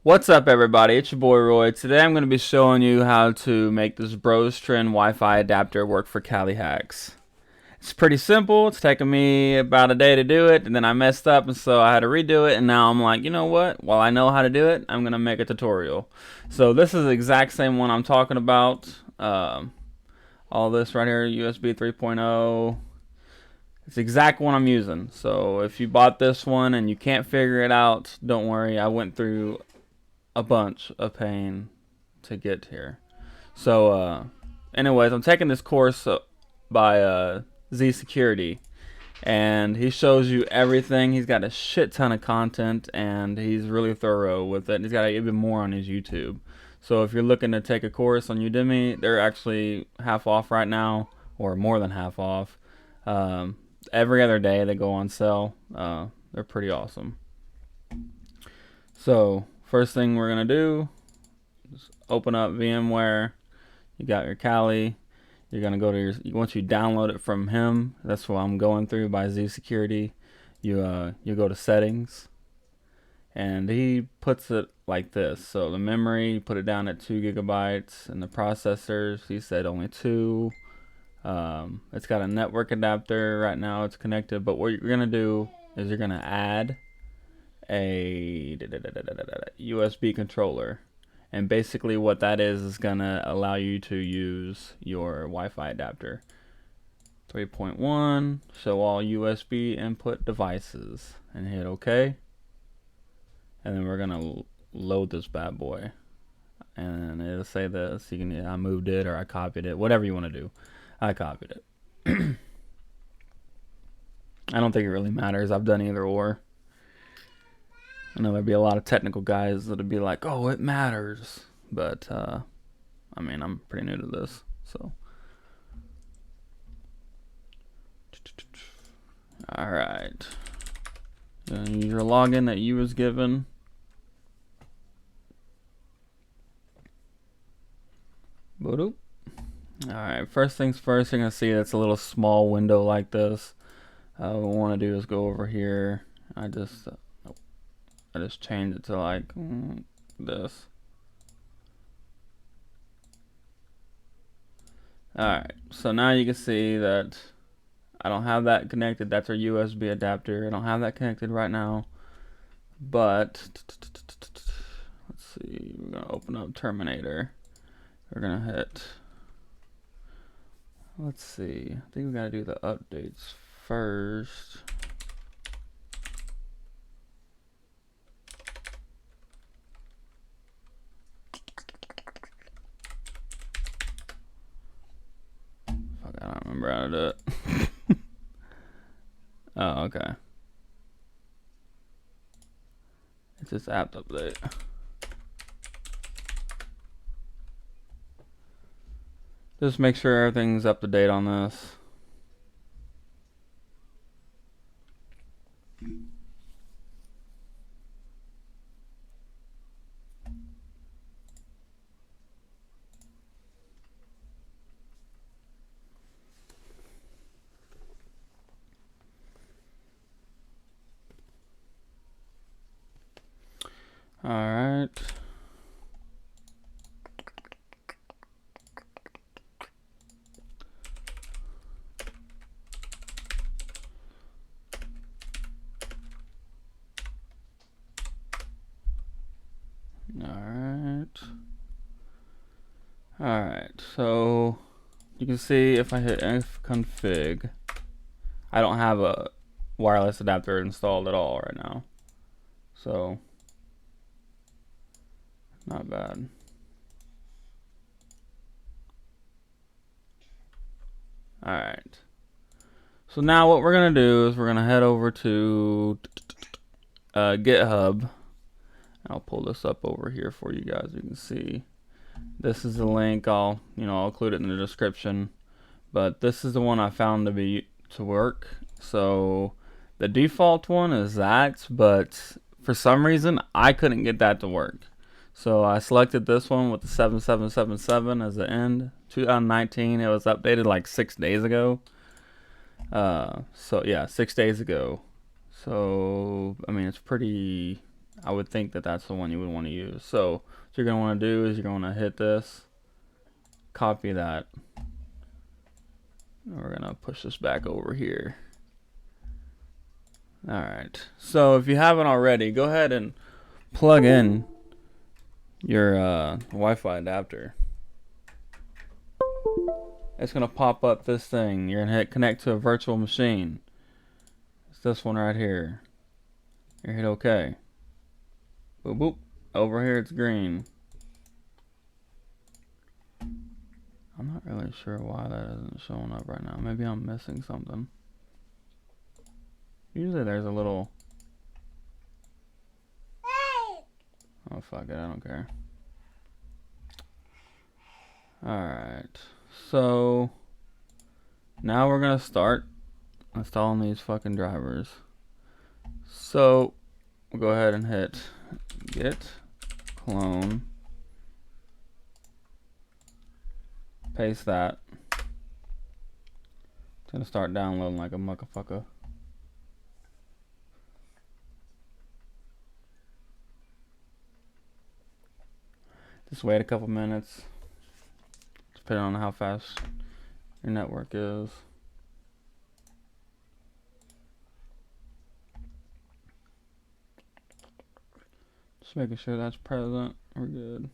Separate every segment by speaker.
Speaker 1: What's up, everybody? It's your boy Roy. Today I'm going to be showing you how to make this BrosTrend Wi-Fi adapter work for Kali hacks. It's pretty simple. It's taken me about a day to do it, and then I messed up, and so I had to redo it, and now I'm like, you know what? While I know how to do it, I'm going to make a tutorial. So this is the exact same one I'm talking about. All this right here, USB 3.0. It's the exact one I'm using. So if you bought this one and you can't figure it out, don't worry. I went through a bunch of pain to get here. So anyways, I'm taking this course by Z Security, and he shows you everything. He's got a shit ton of content, and he's really thorough with it. He's got even more on his YouTube. So if you're looking to take a course on Udemy, they're actually half off right now, or more than half off. Every other day they go on sale. They're pretty awesome. So first thing we're gonna do is open up VMware. You got your Kali. You're gonna go to your, once you download it from him, that's what I'm going through by Z Security. You go to settings, and he puts it like this. So the memory, you put it down at 2 gigabytes, and the processors, he said only 2. It's got a network adapter right now. It's connected, but what you're gonna do is you're gonna add a USB controller, and basically what that is gonna allow you to use your Wi-Fi adapter. 3.1, show all USB input devices, and hit OK, and then we're gonna load this bad boy, and it'll say this. You can, I moved it or I copied it, whatever you want to do. I copied it. I don't think it really matters. I've done either or. I know there'd be a lot of technical guys that'd be like, oh, it matters. But, I mean, I'm pretty new to this, so. Alright. Use your login that you was given. Boop. Alright, first things first, you're going to see that's a little small window like this. What we want to do is go over here. I just changed it to like this. Alright, so now you can see that I don't have that connected. That's our USB adapter. I don't have that connected right now. But let's see, we're gonna open up Terminator. We're gonna hit, let's see, I think we gotta do the updates first. Fuck, I don't remember how to do it. Oh, okay. It's just app update. Just make sure everything's up to date on this. All right. Alright, so you can see if I hit fconfig, I don't have a wireless adapter installed at all right now. So, not bad. Alright. So now what we're going to do is we're going to head over to GitHub. I'll pull this up over here for you guys. You can see this is the link. I'll include it in the description. But this is the one I found to work. So the default one is that, but for some reason I couldn't get that to work. So I selected this one with the 7777 as the end. 2019. It was updated like 6 days ago. So yeah, 6 days ago. So I mean, it's pretty. I would think that that's the one you would want to use. So what you're going to want to do is you're going to hit this, copy that, and we're going to push this back over here. Alright, so if you haven't already, go ahead and plug in your Wi-Fi adapter. It's going to pop up this thing. You're going to hit connect to a virtual machine. It's this one right here. You hit OK. Boop boop. Over here it's green. I'm not really sure why that isn't showing up right now. Maybe I'm missing something. Usually there's a little... Oh fuck it, I don't care. Alright. So now we're gonna start installing these fucking drivers. So we'll go ahead and hit git clone, paste that. It's gonna start downloading like a motherfucker. Just wait a couple minutes, depending on how fast your network is. Just making sure that's present. We're good.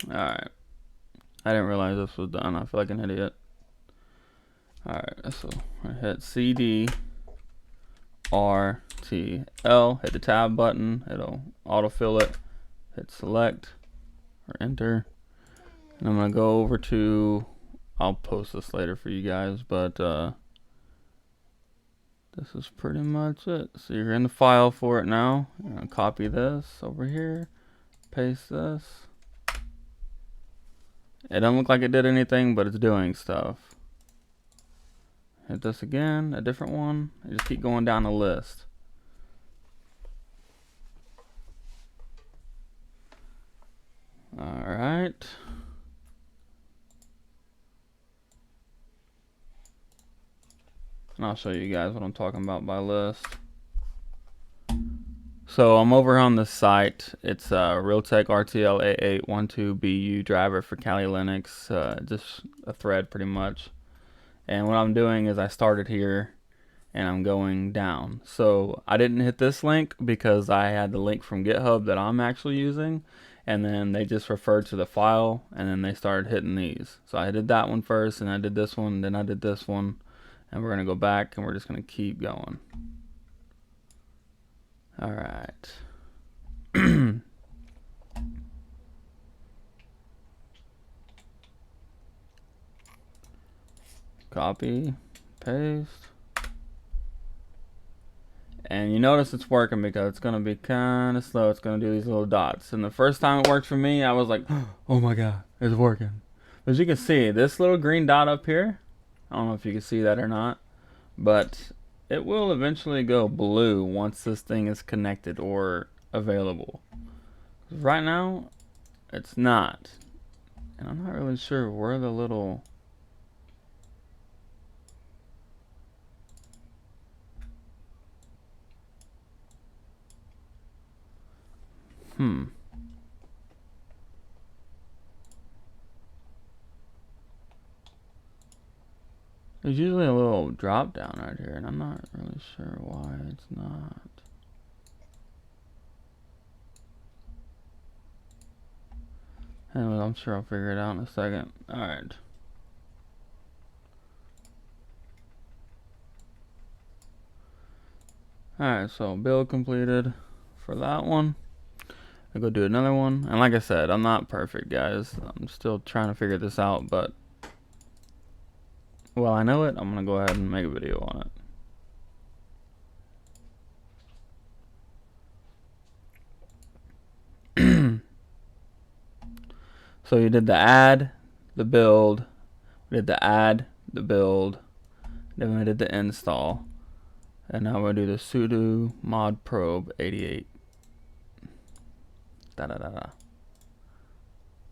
Speaker 1: Alright. I didn't realize this was done. I feel like an idiot. Alright, so I hit CD RTL, hit the tab button, it'll autofill it, hit select or enter, and I'm gonna go over to, I'll post this later for you guys, but this is pretty much it. So you're in the file for it now. You're gonna copy this over here, paste this. It doesn't look like it did anything, but it's doing stuff. Hit this again, a different one, and just keep going down the list. Alright. And I'll show you guys what I'm talking about by list. So I'm over on the site. It's Realtek RTL A812BU driver for Kali Linux. Just a thread pretty much. And what I'm doing is I started here and I'm going down. So I didn't hit this link because I had the link from GitHub that I'm actually using. And then they just referred to the file and then they started hitting these. So I did that one first and I did this one, then I did this one. And we're going to go back and we're just going to keep going. All right. Copy, paste. And you notice it's working because it's going to be kind of slow. It's going to do these little dots. And the first time it worked for me, I was like, oh my God, it's working. But as you can see, this little green dot up here, I don't know if you can see that or not, but it will eventually go blue once this thing is connected or available. Right now, it's not. And I'm not really sure where the little... There's usually a little drop down right here, and I'm not really sure why it's not. Anyway, I'm sure I'll figure it out in a second. Alright. Alright, so build completed for that one. I'll go do another one. And like I said, I'm not perfect, guys. I'm still trying to figure this out, but well, I know it. I'm going to go ahead and make a video on So you did the add, the build, we did the add, the build, then we did the install, and now we'll do the sudo modprobe 88.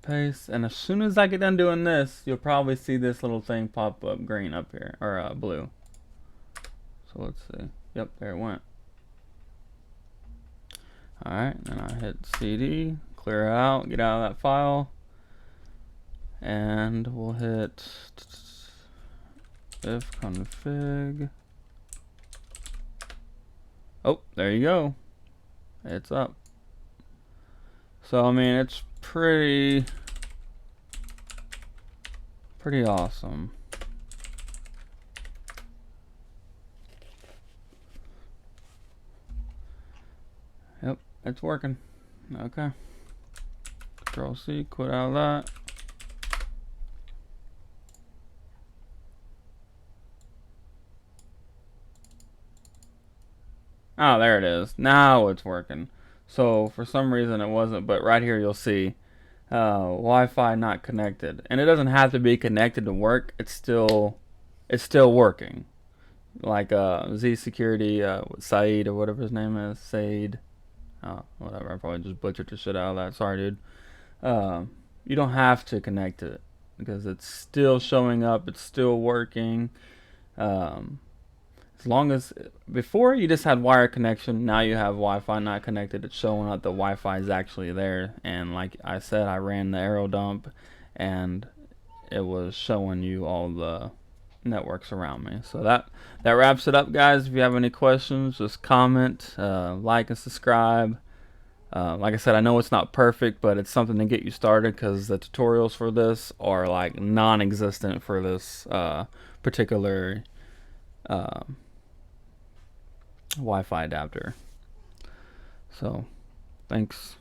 Speaker 1: Paste, and as soon as I get done doing this, you'll probably see this little thing pop up green up here, or blue. So let's see. Yep, there it went. Alright, then I hit CD, clear out, get out of that file, and we'll hit if config. Oh, there you go. It's up. So I mean, it's pretty awesome. Yep, it's working. Okay. Control C, quit out of that. Oh, there it is. Now it's working. So for some reason it wasn't, but right here you'll see Wi-Fi not connected, and it doesn't have to be connected to work. It's still working. Like Z Security, Said or whatever his name is, Said. Whatever. I probably just butchered the shit out of that. Sorry, dude. You don't have to connect it because it's still showing up. It's still working. As long as before you just had wire connection, now you have Wi-Fi not connected. It's showing up the Wi-Fi is actually there, and like I said, I ran the arrow dump, and it was showing you all the networks around me. So that wraps it up, guys. If you have any questions, just comment, like, and subscribe. Like I said, I know it's not perfect, but it's something to get you started because the tutorials for this are like non-existent for this particular Wi-Fi adapter. So thanks.